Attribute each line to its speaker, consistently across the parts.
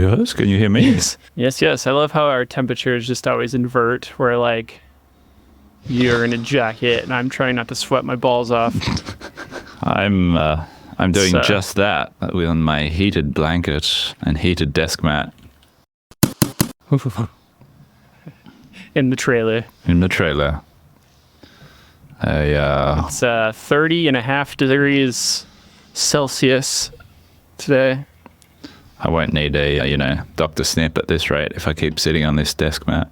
Speaker 1: Yes, can you hear me?
Speaker 2: Yes. I love how our temperatures just always invert, where like you're in a jacket and I'm trying not to sweat my balls off.
Speaker 1: I'm doing just that with my heated blanket and heated desk mat.
Speaker 2: In the trailer. It's 30.5 degrees Celsius today.
Speaker 1: I won't need a, Dr. Snip at this rate if I keep sitting on this desk mat.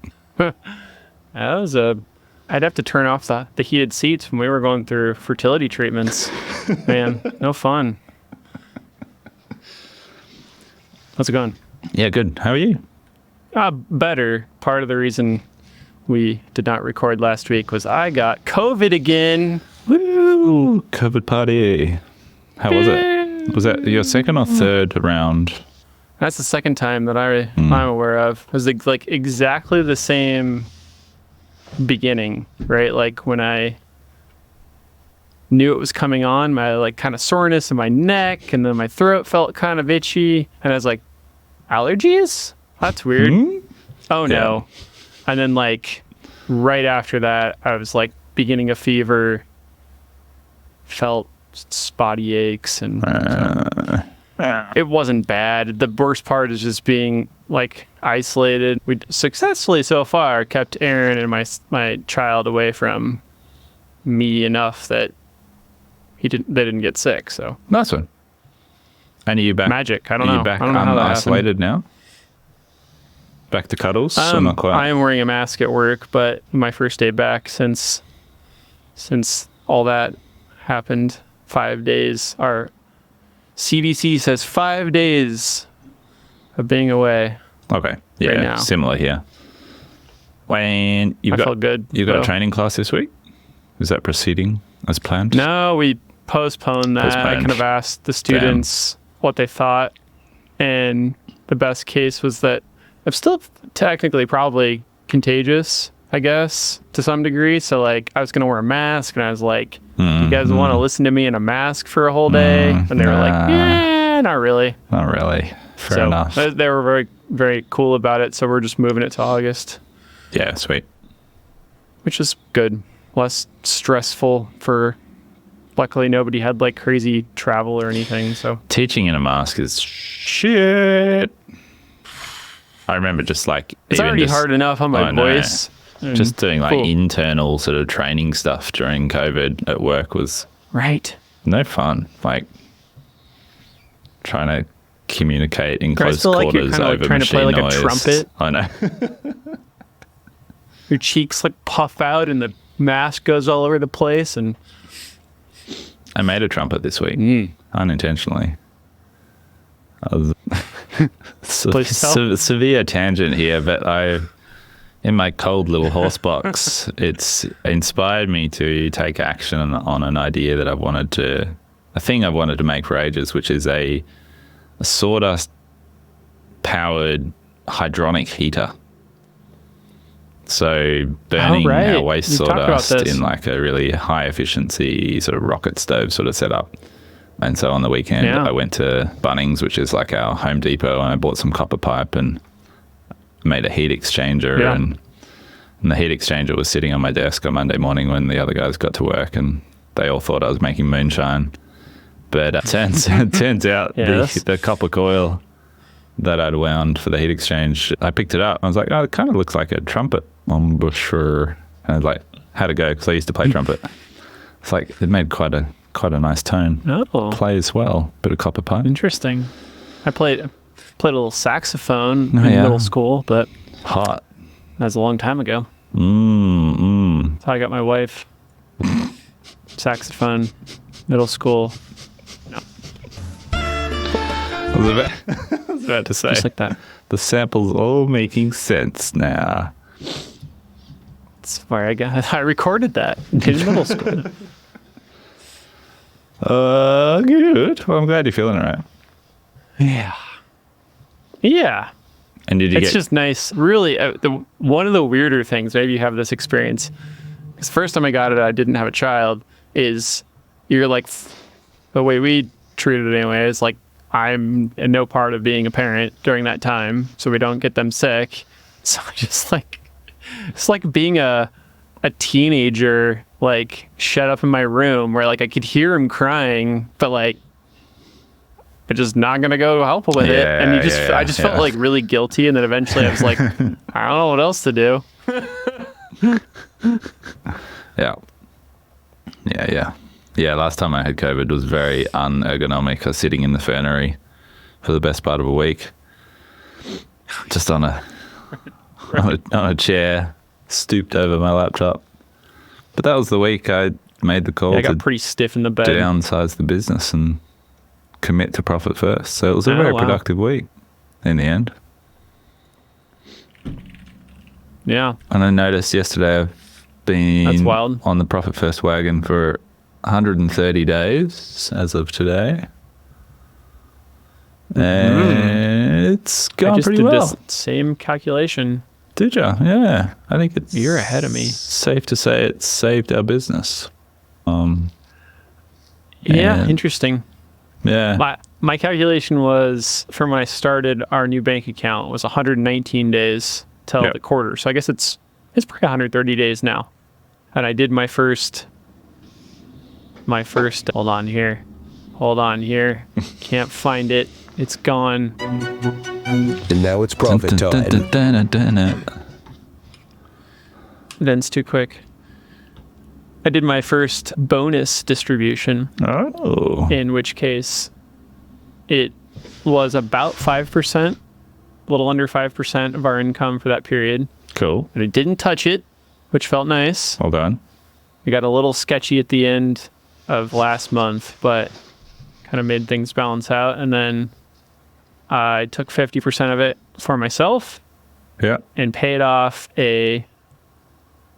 Speaker 2: I'd have to turn off the heated seats when we were going through fertility treatments. Man, no fun. How's it going?
Speaker 1: Yeah, good. How are you?
Speaker 2: Better. Part of the reason we did not record last week was I got COVID again.
Speaker 1: Woo! COVID party. How was it? Was that your second or third round?
Speaker 2: That's the second time that I'm aware of. It was like exactly the same beginning, right? Like when I knew it was coming on, my like kind of soreness in my neck, and then my throat felt kind of itchy, and I was like, allergies? That's weird. Oh no. And then like right after that, I was like beginning a fever, felt spotty aches, and it wasn't bad. The worst part is just being like isolated. We successfully so far kept Aaron and my child away from me enough that they didn't get sick. So
Speaker 1: nice one. And are you back?
Speaker 2: Magic. I don't know.
Speaker 1: Are you back
Speaker 2: I don't know how that
Speaker 1: isolated now? Back to cuddles? Or not quite?
Speaker 2: I am wearing a mask at work, but my first day back since all that happened, 5 days. Our CDC says 5 days of being away.
Speaker 1: Okay. Yeah,
Speaker 2: right now.
Speaker 1: Similar here. When I felt
Speaker 2: good.
Speaker 1: You got a training class this week? Is that proceeding as planned?
Speaker 2: No, we postponed that. I kind of asked the students what they thought, and the best case was that I'm still technically probably contagious, I guess, to some degree. So like I was going to wear a mask, and I was like, you guys want to listen to me in a mask for a whole day? And they were like, yeah, not really.
Speaker 1: Not really. Fair enough.
Speaker 2: They were very, very cool about it. So we're just moving it to August.
Speaker 1: Yeah, sweet.
Speaker 2: Which is good. Less stressful for... Luckily, nobody had like crazy travel or anything. So
Speaker 1: teaching in a mask is shit. I remember just like...
Speaker 2: It's already hard enough on my voice.
Speaker 1: Just doing like internal sort of training stuff during COVID at work was no fun. Like trying to communicate in close quarters over like trying to play like noise.
Speaker 2: A trumpet.
Speaker 1: I know.
Speaker 2: Your cheeks like puff out and the mask goes all over the place. And
Speaker 1: I made a trumpet this week unintentionally. I was severe tangent here, but in my cold little horse box, it's inspired me to take action on an idea that a thing I've wanted to make for ages, which is a sawdust powered hydronic heater. So burning our waste sawdust in like a really high efficiency sort of rocket stove sort of setup. And so on the weekend, I went to Bunnings, which is like our Home Depot, and I bought some copper pipe and made a heat exchanger. And the heat exchanger was sitting on my desk on Monday morning when the other guys got to work, and they all thought I was making moonshine. But it turns out the copper coil that I'd wound for the heat exchange, I picked it up. I was like, oh, it kind of looks like a trumpet embouchure. And I was like, how'd it go? Because I used to play trumpet. It's like, it made quite a nice tone.
Speaker 2: Oh.
Speaker 1: Plays well. Bit of copper pipe.
Speaker 2: Interesting. I played a little saxophone in middle school, but
Speaker 1: hot.
Speaker 2: That was a long time ago. That's how I got my wife. Saxophone, middle school. No.
Speaker 1: I was about to say.
Speaker 2: Just like that.
Speaker 1: The sample's all making sense now.
Speaker 2: That's where I recorded that in middle school.
Speaker 1: Good. Well, I'm glad you're feeling all right.
Speaker 2: Yeah.
Speaker 1: And
Speaker 2: it's just nice. Really, one of the weirder things, maybe you have this experience, because the first time I got it, I didn't have a child, is you're like, the way we treat it anyway, is like I'm in no part of being a parent during that time, so we don't get them sick. So just like, it's like being a teenager, like shut up in my room where like I could hear him crying, but like I'm just not gonna go help him with it. And I just felt like really guilty, and then eventually I was like, I don't know what else to do.
Speaker 1: Yeah, last time I had COVID was very unergonomic. I was sitting in the fernery for the best part of a week, just on a chair, stooped over my laptop. But that was the week I made the call
Speaker 2: I got pretty stiff in the bed.
Speaker 1: Downsize the business and commit to profit first. So it was a very productive week in the end.
Speaker 2: Yeah.
Speaker 1: And I noticed yesterday I've been on the profit first wagon for 130 days as of today. And it's gone pretty well. I just did
Speaker 2: this same calculation.
Speaker 1: Did you? Yeah. I think
Speaker 2: you're ahead of me.
Speaker 1: Safe to say it's saved our business.
Speaker 2: Interesting.
Speaker 1: Yeah.
Speaker 2: My calculation was from when I started our new bank account was 119 days till the quarter. So I guess it's probably 130 days now. And I did my first hold on here. Can't find it. It's gone.
Speaker 3: And now it's profit time.
Speaker 2: Then it's too quick. I did my first bonus distribution.
Speaker 1: Oh.
Speaker 2: In which case it was about 5%, a little under 5% of our income for that period.
Speaker 1: Cool.
Speaker 2: And I didn't touch it, which felt nice.
Speaker 1: Well done.
Speaker 2: We got a little sketchy at the end of last month, but kind of made things balance out. And then I took 50% of it for myself.
Speaker 1: Yeah.
Speaker 2: And paid off a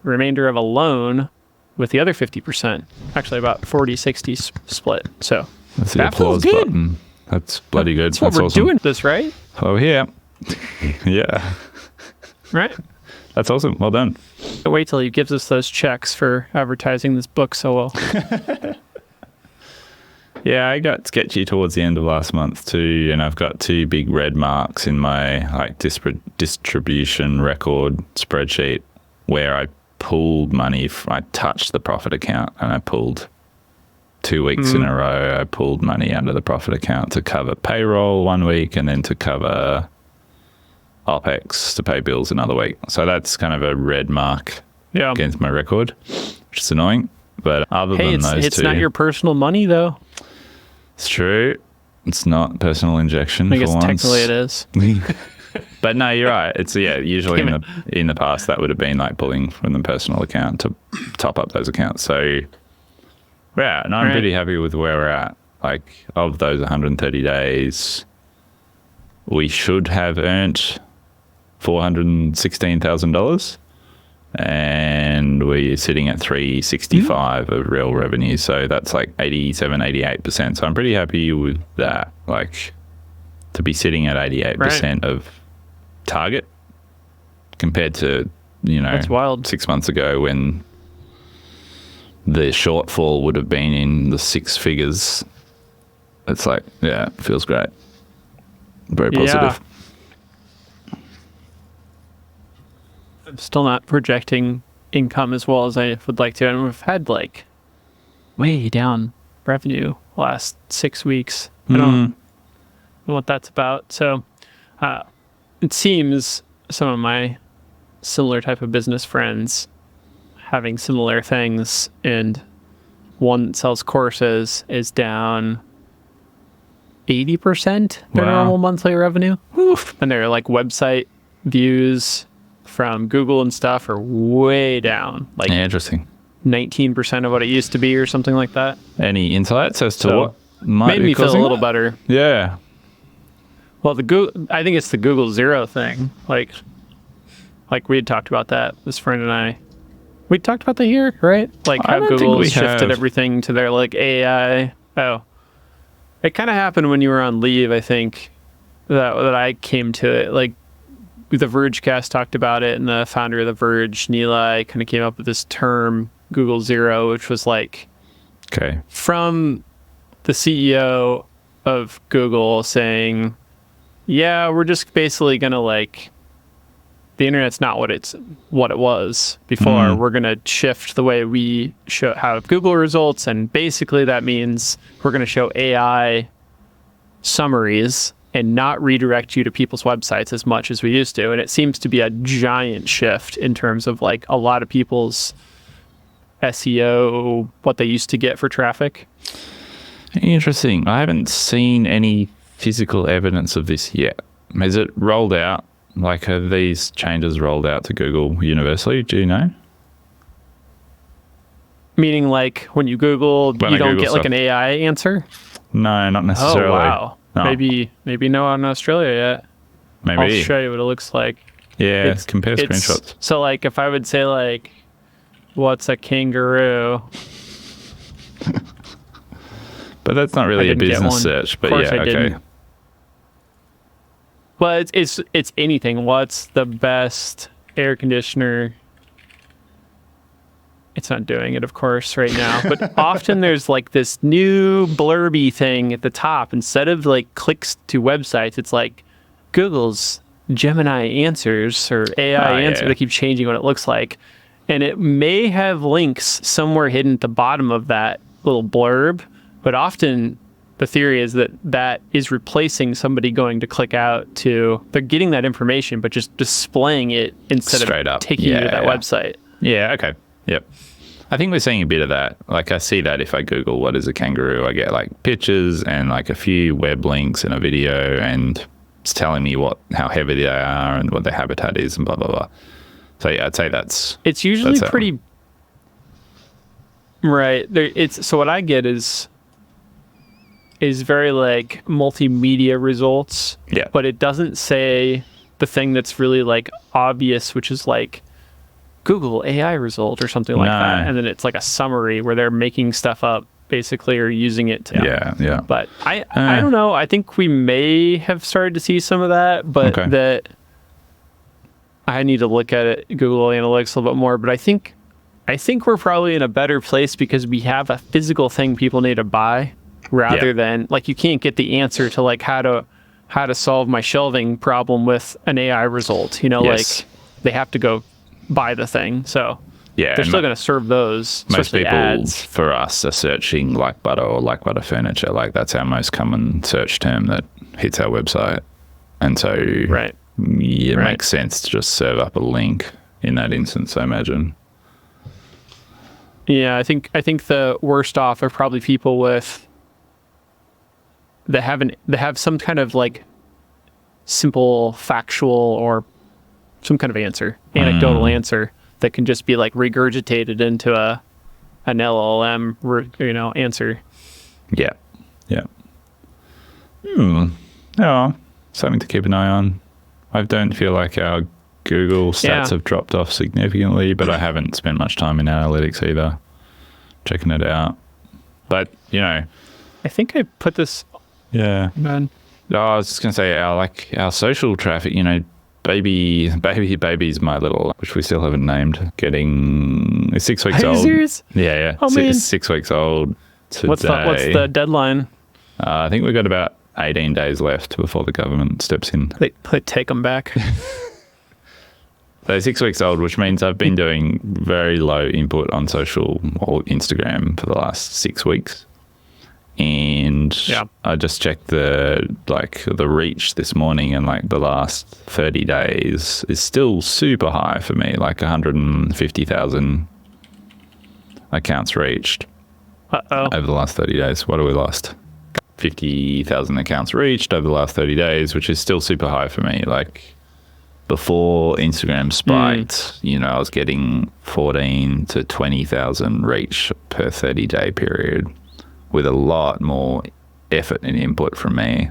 Speaker 2: remainder of a loan with the other 50%. Actually, about 40-60 split. So
Speaker 1: that's the applause button. That's bloody good.
Speaker 2: That's what we're awesome. Doing this, right?
Speaker 1: Oh, yeah. Yeah.
Speaker 2: Right?
Speaker 1: That's awesome. Well done.
Speaker 2: Wait till he gives us those checks for advertising this book so well.
Speaker 1: Yeah, I got sketchy towards the end of last month too, and I've got 2 big red marks in my distribution record spreadsheet where I pulled money. I touched the profit account, and I pulled 2 weeks in a row. I pulled money out of the profit account to cover payroll 1 week, and then to cover OPEX to pay bills another week. So that's kind of a red mark against my record, which is annoying. But other than those
Speaker 2: it's
Speaker 1: 2,
Speaker 2: not your personal money though.
Speaker 1: It's true. It's not personal injection.
Speaker 2: I guess
Speaker 1: for once.
Speaker 2: Technically it is.
Speaker 1: But no, you're right. It's usually in the past that would have been like pulling from the personal account to top up those accounts. So yeah, and I'm pretty happy with where we're at. Like of those 130 days, we should have earned $416,000, and we're sitting at 365 of real revenue. So that's like 87-88%. So I'm pretty happy with that. Like to be sitting at 88% of target compared to
Speaker 2: that's wild.
Speaker 1: 6 months ago when the shortfall would have been in the 6 figures. It's like, yeah, it feels great. Very positive.
Speaker 2: I'm still not projecting income as well as I would like to. And we've had like way down revenue last 6 weeks. I don't know what that's about. So it seems some of my similar type of business friends having similar things, and one that sells courses is down 80% their normal monthly revenue. Oof. And their like website views from Google and stuff are way down. Like
Speaker 1: interesting.
Speaker 2: 19% of what it used to be or something like that.
Speaker 1: Any insights as to what might
Speaker 2: made me feel a little better.
Speaker 1: Yeah.
Speaker 2: Well, I think it's the Google Zero thing. Like we had talked about that, this friend and I. We talked about that here, right? Like how Google shifted everything to their like AI. Oh, it kind of happened when you were on leave, I think, that I came to it. Like the Vergecast talked about it, and the founder of the Verge, Nilay, kind of came up with this term, Google Zero, which was like from the CEO of Google saying, yeah, we're just basically going to like, the internet's not what it was before. We're going to shift the way we have Google results. And basically that means we're going to show AI summaries and not redirect you to people's websites as much as we used to. And it seems to be a giant shift in terms of like a lot of people's SEO, what they used to get for traffic.
Speaker 1: Interesting. I haven't seen any physical evidence of this yet. Is it rolled out? Like, have these changes rolled out to Google universally? Do you know?
Speaker 2: Meaning, like, when you Google, you don't get like an AI answer?
Speaker 1: No, not necessarily.
Speaker 2: Oh, wow. No. Maybe no in Australia yet.
Speaker 1: Maybe.
Speaker 2: I'll show you what it looks like.
Speaker 1: Yeah, compare screenshots.
Speaker 2: So, like, if I would say, like, what's a kangaroo?
Speaker 1: But that's not really a business search. But yeah, okay.
Speaker 2: Well, it's anything. What's the best air conditioner? It's not doing it, of course, right now. But often there's like this new blurby thing at the top. Instead of like clicks to websites, it's like Google's Gemini answers or AI answer. They keep changing what it looks like. And it may have links somewhere hidden at the bottom of that little blurb. But often the theory is that is replacing somebody going to click out to, they're getting that information, but just displaying it instead
Speaker 1: straight
Speaker 2: of
Speaker 1: up
Speaker 2: taking you to that website.
Speaker 1: Yeah, okay. Yep. I think we're seeing a bit of that. Like I see that if I Google what is a kangaroo, I get like pictures and like a few web links and a video, and it's telling me how heavy they are and what their habitat is and blah, blah, blah. So yeah, I'd say
Speaker 2: it's usually pretty, right. So what I get is very like multimedia results.
Speaker 1: Yeah.
Speaker 2: But it doesn't say the thing that's really like obvious, which is like Google AI result or something like that. And then it's like a summary where they're making stuff up basically or using it to.
Speaker 1: Yeah.
Speaker 2: But I don't know. I think we may have started to see some of that, but that I need to look at it, Google Analytics a little bit more. But I think we're probably in a better place because we have a physical thing people need to buy. Rather than like you can't get the answer to like how to solve my shelving problem with an AI result. Like they have to go buy the thing. So they're still going to serve those.
Speaker 1: Most people
Speaker 2: ads.
Speaker 1: For us are searching like butter or like butter furniture. Like that's our most common search term that hits our website. And so it makes sense to just serve up a link in that instance, I imagine.
Speaker 2: Yeah, I think the worst off are probably people that have some kind of like simple factual or some kind of anecdotal answer that can just be like regurgitated into an LLM, answer.
Speaker 1: Yeah. Yeah, something to keep an eye on. I don't feel like our Google stats have dropped off significantly, but I haven't spent much time in analytics either, checking it out. But I
Speaker 2: think I put this.
Speaker 1: Yeah.
Speaker 2: Man.
Speaker 1: Oh, I was just gonna say our social traffic. Baby's my little, which we still haven't named, getting 6 weeks old.
Speaker 2: Are you serious?
Speaker 1: Yeah.
Speaker 2: Oh, man.
Speaker 1: 6 weeks old today.
Speaker 2: What's the deadline?
Speaker 1: I think we've got about 18 days left before the government steps in.
Speaker 2: They take them back.
Speaker 1: So 6 weeks old, which means I've been doing very low input on social or Instagram for the last 6 weeks. And I just checked the reach this morning, and like the last 30 days is still super high for me, like 150,000 accounts reached over the last 30 days. What have we lost? 50,000 accounts reached over the last 30 days, which is still super high for me. Like before Instagram spiked, I was getting 14 to 20,000 reach per 30-day period, with a lot more effort and input from me.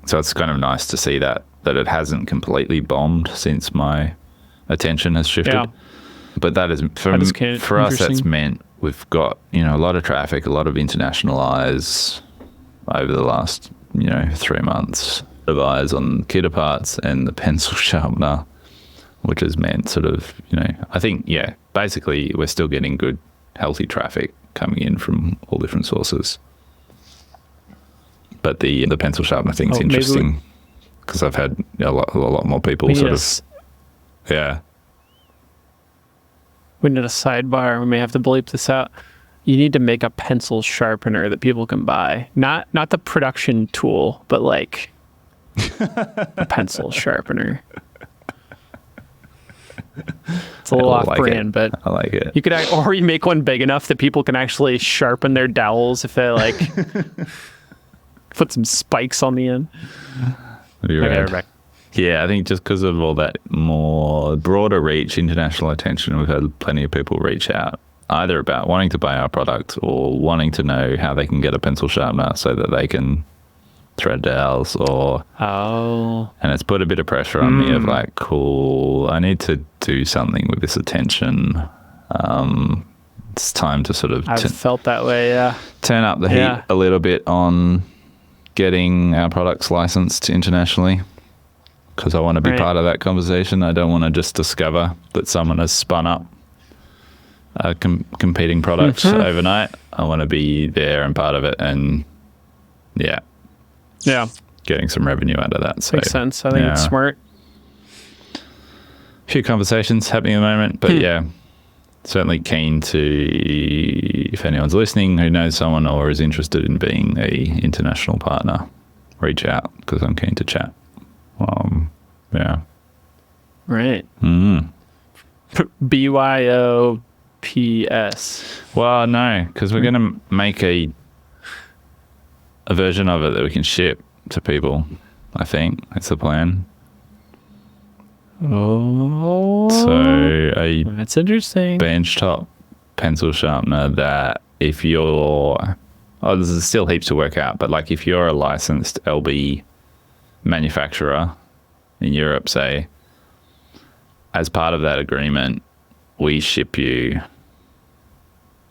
Speaker 1: So it's kind of nice to see that it hasn't completely bombed since my attention has shifted. Yeah. But that is, for us, that's meant we've got, a lot of traffic, a lot of international eyes over the last, 3 months of eyes on kit parts and the pencil sharpener, which has meant sort of, I think, basically we're still getting good, healthy traffic coming in from all different sources. But the pencil sharpener thing's interesting because I've had a lot more people sort of. Yeah.
Speaker 2: We need a sidebar. We may have to bleep this out. You need to make a pencil sharpener that people can buy. Not the production tool, but like a pencil sharpener. It's a little off-brand, but
Speaker 1: I like it.
Speaker 2: You could, or you make one big enough that people can actually sharpen their dowels if they like put some spikes on the end.
Speaker 1: Okay, we're back. Yeah, I think just because of all that more broader reach, international attention, we've had plenty of people reach out either about wanting to buy our product or wanting to know how they can get a pencil sharpener so that they can thread dowels and it's put a bit of pressure on me of like, cool, I need to do something with this attention. It's time to sort of
Speaker 2: I've felt that way,
Speaker 1: turn up the heat a little bit on getting our products licensed internationally, because I want to be part of that conversation. I don't want to just discover that someone has spun up a competing product overnight. I want to be there and part of it, and getting some revenue out of that. So,
Speaker 2: makes sense. I think it's smart.
Speaker 1: A few conversations happening at the moment, but certainly keen to, if anyone's listening who knows someone or is interested in being a international partner, reach out, because I'm keen to chat.
Speaker 2: Right. BYOPS.
Speaker 1: Well, no, because we're going to make a version of it that we can ship to people. I think that's the plan.
Speaker 2: Oh,
Speaker 1: so
Speaker 2: that's interesting.
Speaker 1: Benchtop pencil sharpener that if you're, there's still heaps to work out, but like if you're a licensed LB manufacturer in Europe, say, as part of that agreement, we ship you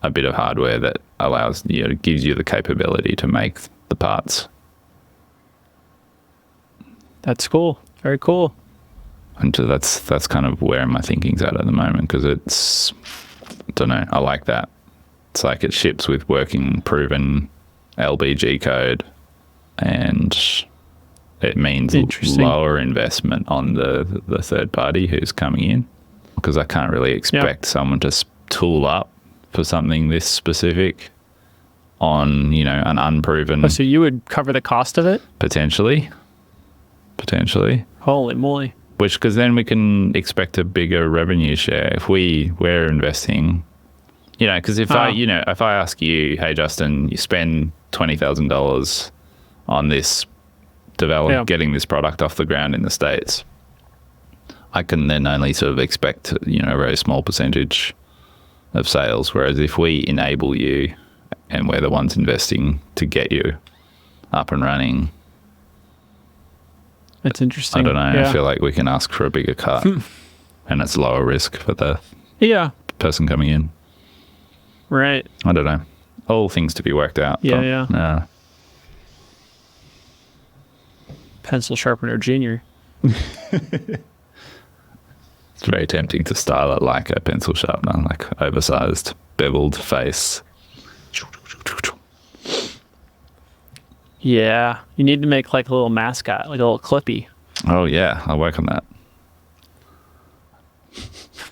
Speaker 1: a bit of hardware that allows you, gives you the capability to make the parts.
Speaker 2: That's cool. Very cool.
Speaker 1: And so that's kind of where my thinking's at the moment, because it's, I don't know, I like that. It's like it ships with working, proven LBG code, and it means lower investment on the third party who's coming in, because I can't really expect someone to tool up for something this specific on, an unproven...
Speaker 2: Oh, so you would cover the cost of it?
Speaker 1: Potentially.
Speaker 2: Holy moly.
Speaker 1: Which, because then we can expect a bigger revenue share if we're investing, because if I ask you, hey, Justin, you spend $20,000 on this getting this product off the ground in the States, I can then only sort of expect, a very small percentage of sales. Whereas if we enable you and we're the ones investing to get you up and running,
Speaker 2: it's interesting.
Speaker 1: I don't know. I feel like we can ask for a bigger cut, and it's lower risk for the person coming in.
Speaker 2: Right.
Speaker 1: I don't know. All things to be worked out.
Speaker 2: Yeah. Pencil sharpener junior.
Speaker 1: It's very tempting to style it like a pencil sharpener, like oversized, beveled face.
Speaker 2: Yeah, you need to make like a little mascot, like a little Clippy.
Speaker 1: Oh yeah, I'll work on that.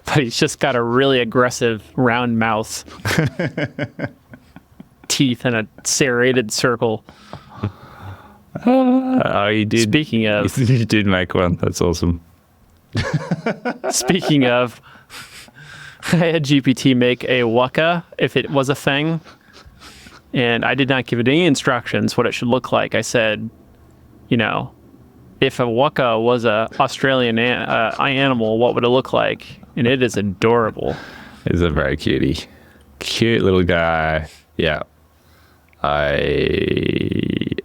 Speaker 2: But he's just got a really aggressive round mouth, teeth, and a serrated circle.
Speaker 1: Oh, you did.
Speaker 2: Speaking of,
Speaker 1: you did make one. That's awesome.
Speaker 2: Speaking of, I had GPT make a Wuckas if it was a thing. And I did not give it any instructions what it should look like. I said, if a Wuckas was a Australian animal, what would it look like? And it is adorable.
Speaker 1: He's a very cute little guy. Yeah. I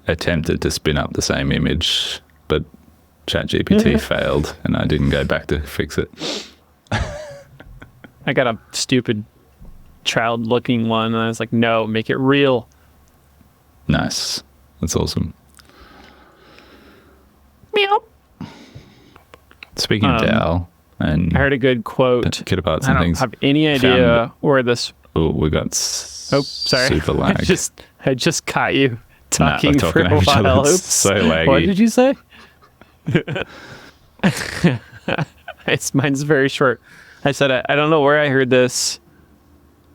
Speaker 1: attempted to spin up the same image, but ChatGPT failed, and I didn't go back to fix it.
Speaker 2: I got a stupid child-looking one, and I was like, no, make it real.
Speaker 1: Nice. That's awesome.
Speaker 2: Meow.
Speaker 1: Speaking of DAO, and
Speaker 2: I heard a good quote.
Speaker 1: Kit parts and things.
Speaker 2: I don't have any idea where this...
Speaker 1: Oh, we got
Speaker 2: sorry.
Speaker 1: super lag.
Speaker 2: I just caught you talking for a
Speaker 1: over each other.
Speaker 2: while.
Speaker 1: It's
Speaker 2: Oops.
Speaker 1: so laggy.
Speaker 2: What did you say? Mine's very short. I said, I don't know where I heard this.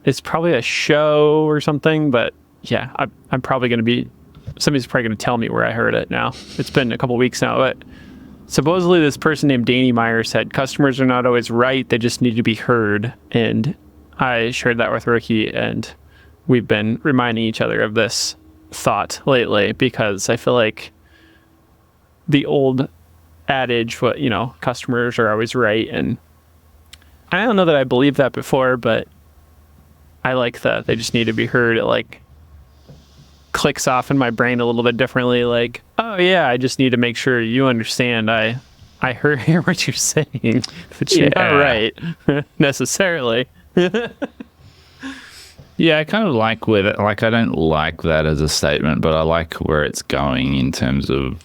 Speaker 2: It's probably a show or something, but yeah, I'm probably going to be, somebody's probably going to tell me where I heard it now. It's been a couple weeks now, but supposedly this person named Danny Meyer said, customers are not always right, they just need to be heard. And I shared that with Ricky, and we've been reminding each other of this thought lately, because I feel like the old adage, customers are always right, and I don't know that I believed that before, but I like that they just need to be heard. It like clicks off in my brain a little bit differently, like, oh yeah, I just need to make sure you understand I hear what you're saying, but you're not right necessarily.
Speaker 1: Yeah, I kind of like with it. Like, I don't like that as a statement, but I like where it's going in terms of,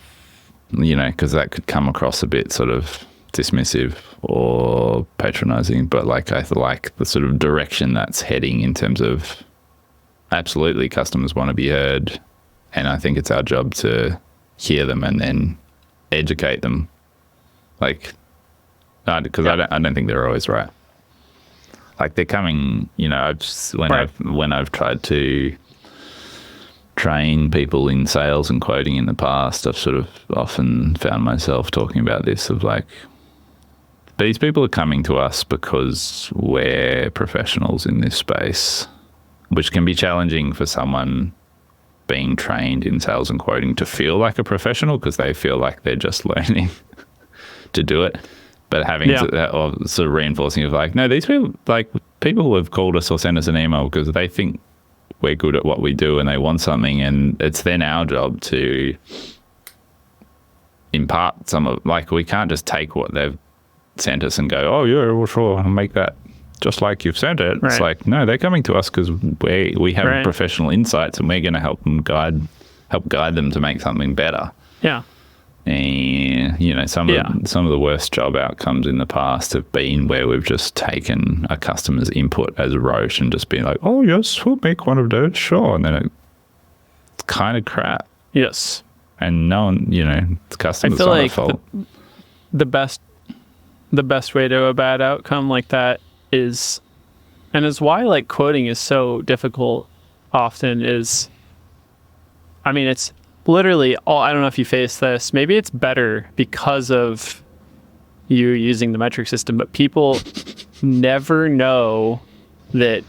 Speaker 1: because that could come across a bit sort of dismissive or patronizing. But like, I like the sort of direction that's heading in terms of absolutely customers want to be heard. And I think it's our job to hear them and then educate them. Like, because I don't think they're always right. Like, they're coming, when I've tried to train people in sales and quoting in the past, I've sort of often found myself talking about this of like, these people are coming to us because we're professionals in this space, which can be challenging for someone being trained in sales and quoting to feel like a professional, because they feel like they're just learning to do it. But having that, or sort of reinforcing of like, no, these people, like people who have called us or sent us an email because they think we're good at what we do and they want something, and it's then our job to impart some of, like, we can't just take what they've sent us and go, oh yeah, well sure, I'll make that just like you've sent it. Right. It's like, no, they're coming to us because we have professional insights, and we're going to help guide them to make something better.
Speaker 2: Yeah.
Speaker 1: And some of the worst job outcomes in the past have been where we've just taken a customer's input as rote and just been like, oh yes, we'll make one of those, sure, and then it's kind of crap.
Speaker 2: Yes.
Speaker 1: And no one, the customer's not at fault.
Speaker 2: The best way to a bad outcome like that is why like quoting is so difficult often is, it's literally I don't know if you face this, maybe it's better because of you using the metric system, but people never know that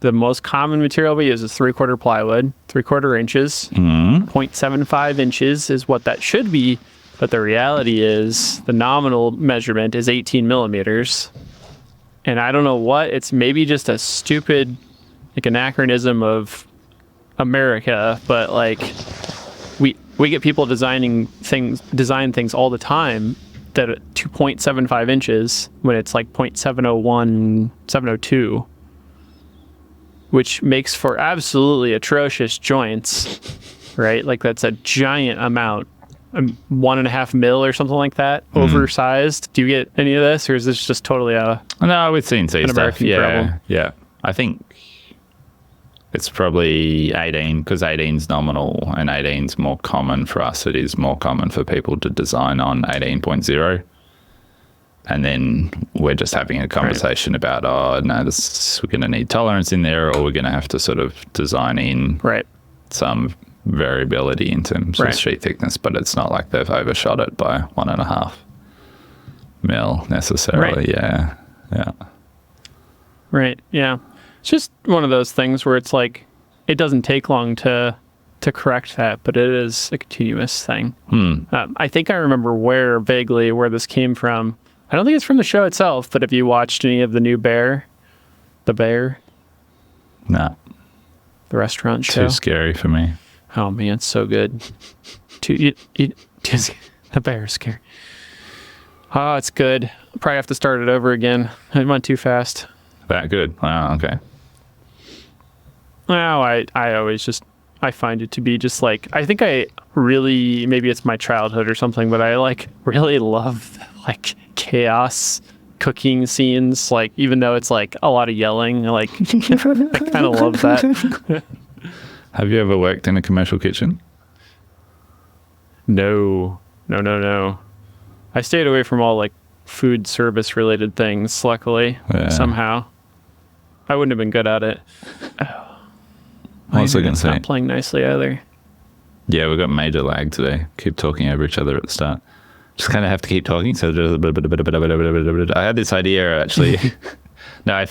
Speaker 2: the most common material we use is 3/4 plywood, 3/4 inches. 0.75 inches is what that should be, but the reality is the nominal measurement is 18 millimeters. And I don't know what, it's maybe just a stupid like anachronism of America, but like we get people design things all the time that are 2.75 inches when it's like 0.701, 702, which makes for absolutely atrocious joints, right? Like that's a giant amount, 1.5 mil or something like that, oversized. Do you get any of this, or is this just totally
Speaker 1: No, we've seen stuff.
Speaker 2: American problem?
Speaker 1: Yeah. I think it's probably 18, because 18's nominal and 18's more common for us. It is more common for people to design on 18.0. And then we're just having a conversation about, oh, no, we're going to need tolerance in there, or we're going to have to sort of design in some variability in terms of sheet thickness, but it's not like they've overshot it by 1.5 mil necessarily. Yeah.
Speaker 2: Right. Yeah. It's just one of those things where it's like, it doesn't take long to correct that, but it is a continuous thing. I think I remember vaguely where this came from. I don't think it's from the show itself, but if you watched any of the new The Bear?
Speaker 1: No.
Speaker 2: The restaurant show?
Speaker 1: Too scary for me.
Speaker 2: Oh man, it's so good. The Bear is scary. Oh, it's good. I'll probably have to start it over again. I went too fast.
Speaker 1: That good? Wow, okay.
Speaker 2: Well, I find it to be just like, I think maybe it's my childhood or something, but I like really love like chaos cooking scenes, like even though it's like a lot of yelling, like I kind of love that.
Speaker 1: Have you ever worked in a commercial kitchen?
Speaker 2: No. I stayed away from all like food service related things, luckily, somehow. I wouldn't have been good at it.
Speaker 1: What was I going to say?
Speaker 2: Not playing nicely either.
Speaker 1: Yeah, we've got major lag today. Keep talking over each other at the start. Just kind of have to keep talking. So I had this idea actually. No,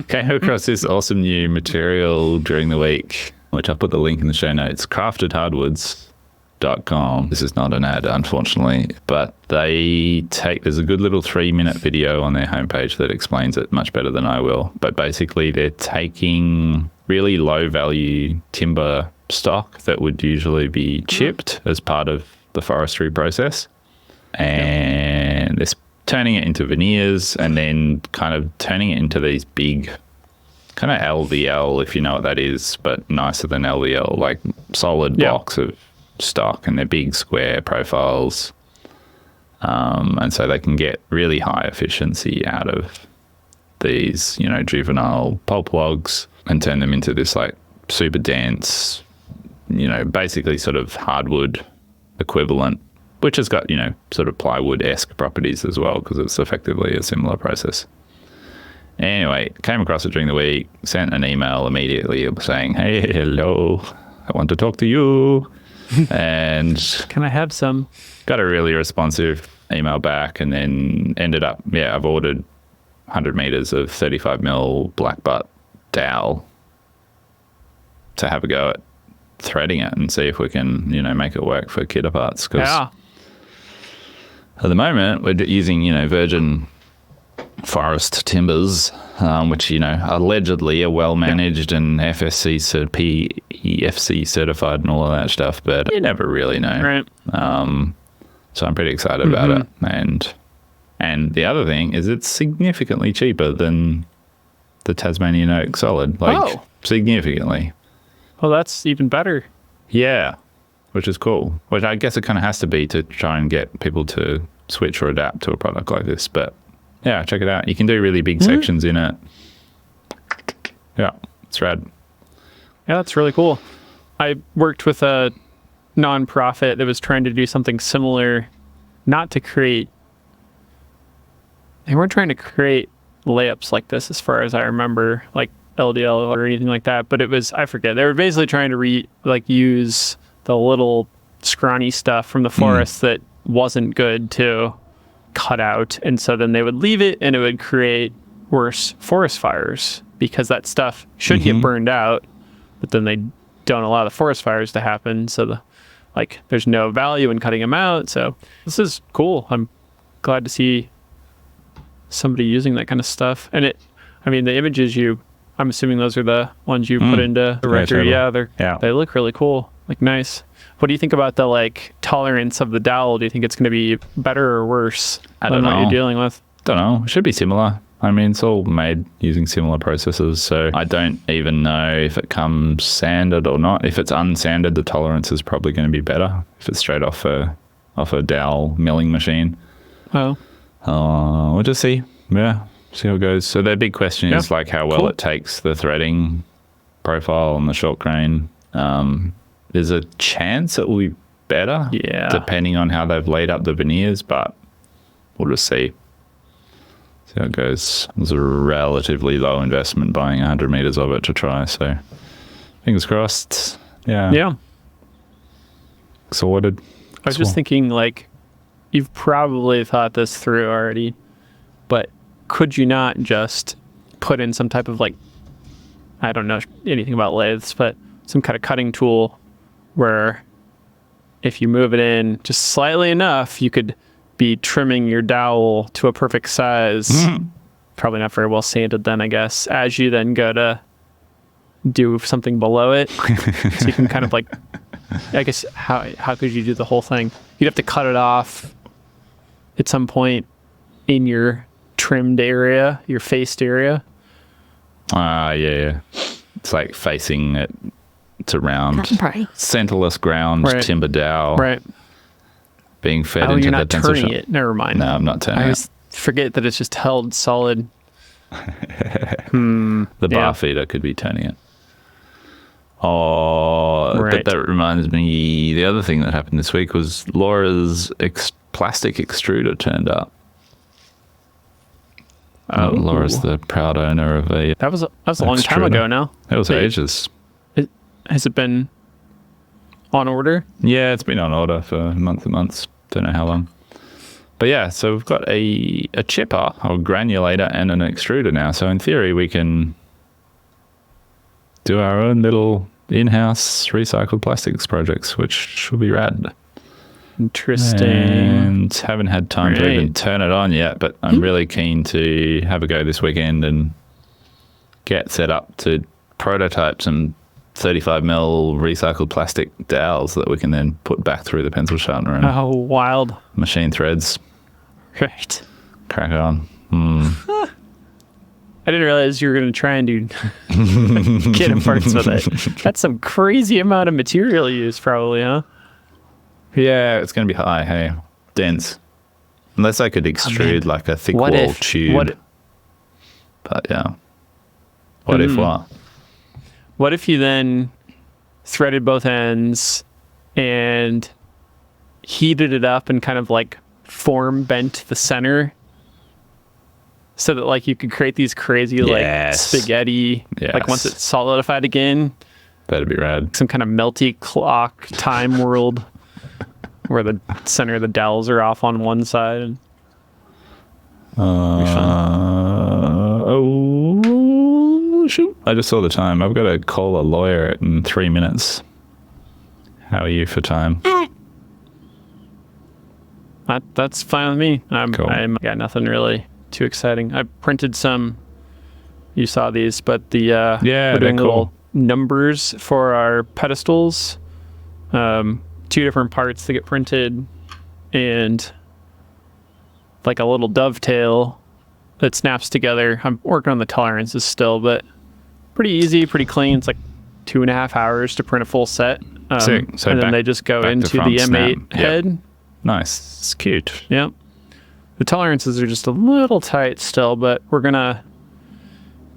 Speaker 1: came across this awesome new material during the week, which I'll put the link in the show notes. craftedhardwoods.com. This is not an ad, unfortunately, but there's a good little 3-minute video on their homepage that explains it much better than I will. But basically they're taking really low value timber stock that would usually be chipped as part of the forestry process, and they're turning it into veneers and then kind of turning it into these big kind of LVL, if you know what that is, but nicer than LVL, like solid blocks of stock, and they're big square profiles, and so they can get really high efficiency out of these, juvenile pulp logs and turn them into this like super dense, basically sort of hardwood equivalent, which has got, sort of plywood-esque properties as well, because it's effectively a similar process. Anyway, came across it during the week, sent an email immediately saying, hey, hello, I want to talk to you. And
Speaker 2: can I have some?
Speaker 1: Got a really responsive email back, and then ended up, I've ordered 100 meters of 35 mil black butt dowel to have a go at threading it and see if we can, make it work for kidder parts. Because at the moment we're using, virgin forest timbers, which, allegedly are well managed and PEFC certified and all of that stuff, but you never really know.
Speaker 2: Right.
Speaker 1: So I'm pretty excited about it. And the other thing is it's significantly cheaper than the Tasmanian oak solid, significantly.
Speaker 2: Well, that's even better.
Speaker 1: Yeah, which is cool. Which I guess it kind of has to be to try and get people to switch or adapt to a product like this. But yeah, check it out. You can do really big sections in it. Yeah, it's rad.
Speaker 2: Yeah, that's really cool. I worked with a nonprofit that was trying to do something similar, they weren't trying to create layups like this as far as I remember, like LDL or anything like that, but it was, I forget. They were basically trying to use the little scrawny stuff from the forest that wasn't good to cut out, and so then they would leave it and it would create worse forest fires because that stuff should get burned out, but then they don't allow the forest fires to happen, so there's no value in cutting them out. So this is cool. I'm glad to see somebody using that kind of stuff. And the images I'm assuming those are the ones you put into the render. Yeah, they look really cool, nice. What do you think about the tolerance of the dowel? Do you think it's going to be better or worse than what you're dealing with?
Speaker 1: Don't know. It should be similar. It's all made using similar processes, so I don't even know if it comes sanded or not. If it's unsanded, the tolerance is probably going to be better. If it's straight off a dowel milling machine.
Speaker 2: Oh.
Speaker 1: We'll just see. Yeah. See how it goes. So the big question is how well it takes the threading profile on the short grain. There's a chance it will be better, depending on how they've laid up the veneers, but we'll just see. See how it goes. It was a relatively low investment buying 100 meters of it to try, so fingers crossed. Yeah. Sorted.
Speaker 2: I was just thinking, you've probably thought this through already, but could you not just put in some type of I don't know anything about lathes, but some kind of cutting tool where if you move it in just slightly enough, you could be trimming your dowel to a perfect size. Probably not very well sanded then, I guess, as you then go to do something below it. So you can kind of I guess, how could you do the whole thing? You'd have to cut it off at some point in your trimmed area, your faced area.
Speaker 1: Yeah. It's facing it to round, centerless ground, timber dowel.
Speaker 2: Right.
Speaker 1: Being fed into
Speaker 2: you're
Speaker 1: the
Speaker 2: not
Speaker 1: tensor
Speaker 2: turning it. Never mind.
Speaker 1: No, I'm not turning it.
Speaker 2: I always forget that it's just held solid.
Speaker 1: The bar feeder could be turning it. Oh,
Speaker 2: Right.
Speaker 1: but that reminds me, the other thing that happened this week was Laura's plastic extruder turned up.
Speaker 2: Oh.
Speaker 1: Laura's the proud owner of a...
Speaker 2: That was a long time
Speaker 1: extruder.
Speaker 2: ago now.
Speaker 1: It was ages.
Speaker 2: Has it been on order?
Speaker 1: Yeah, it's been on order for months and months. Don't know how long. But yeah, so we've got a chipper, or granulator, and an extruder now. So in theory, we can do our own little in-house recycled plastics projects, which should be rad.
Speaker 2: Interesting.
Speaker 1: And haven't had time to even turn it on yet, but I'm really keen to have a go this weekend and get set up to prototype some 35mm recycled plastic dowels that we can then put back through the pencil sharpener and
Speaker 2: Oh, wild.
Speaker 1: machine threads.
Speaker 2: Right.
Speaker 1: Crack it on.
Speaker 2: I didn't realize you were going to try and do kit parts with it. That's some crazy amount of material used, probably, huh?
Speaker 1: Yeah, it's going to be high, hey. Dense. Unless I could extrude like a thick wall tube. But yeah. What if what?
Speaker 2: What if you then threaded both ends and heated it up and kind of like form bent the center so that like you could create these crazy like spaghetti, like once it's solidified again.
Speaker 1: That'd be rad.
Speaker 2: Some kind of melty clock time world where the center of the dowels are off on one side. And
Speaker 1: oh, shoot. I just saw the time. I've got to call a lawyer in 3 minutes. How are you for time?
Speaker 2: That's fine with me.
Speaker 1: Cool.
Speaker 2: I'm got nothing really too exciting. I printed some. You saw these, but we're doing little numbers for our pedestals. 2 different parts that get printed, and like a little dovetail that snaps together. I'm working on the tolerances still, but pretty easy, pretty clean. It's like 2.5 hours to print a full set.
Speaker 1: Sick. So
Speaker 2: and then they just go into the M8 head.
Speaker 1: Yep. Nice. It's cute.
Speaker 2: Yep. The tolerances are just a little tight still, but we're going to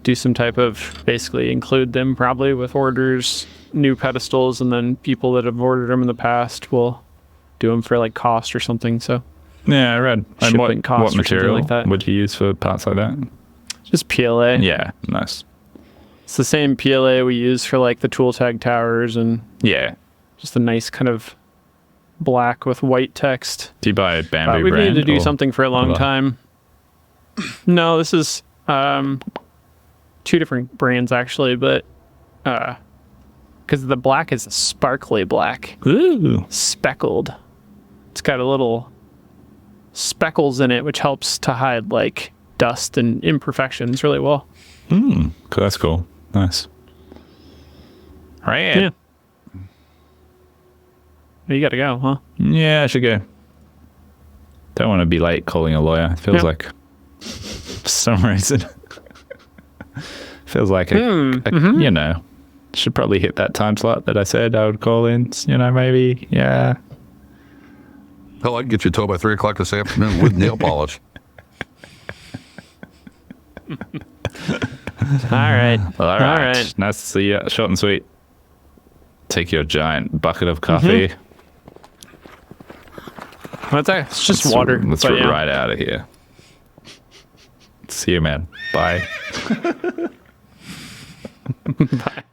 Speaker 2: do some type of basically include them probably with orders, new pedestals, and then people that have ordered them in the past will do them for like cost or something. So
Speaker 1: yeah, I read.
Speaker 2: Shipping costs
Speaker 1: what material
Speaker 2: like that.
Speaker 1: would you use for parts like that?
Speaker 2: Just PLA.
Speaker 1: Yeah, nice.
Speaker 2: It's the same PLA we use for like the tool tag towers, and just a nice kind of black with white text.
Speaker 1: Do you buy a Bamboo
Speaker 2: we
Speaker 1: brand?
Speaker 2: needed to do something for a long time. No, this is 2 different brands actually, but because the black is a sparkly black.
Speaker 1: Ooh.
Speaker 2: Speckled. It's got a little speckles in it, which helps to hide like dust and imperfections really well.
Speaker 1: Cool. That's cool. Nice. Right.
Speaker 2: Yeah. You got to go, huh?
Speaker 1: Yeah, I should go. Don't want to be late calling a lawyer. It feels like, for some reason, feels like you know, should probably hit that time slot that I said I would call in. You know, maybe, yeah.
Speaker 3: Hell, I can get you a tow by 3 o'clock this afternoon with nail polish.
Speaker 2: All right.
Speaker 1: Well, all right. Nice to see you. Short and sweet. Take your giant bucket of coffee.
Speaker 2: What's that? It's just water.
Speaker 1: Let's right out of here. See you, man. Bye.
Speaker 2: Bye.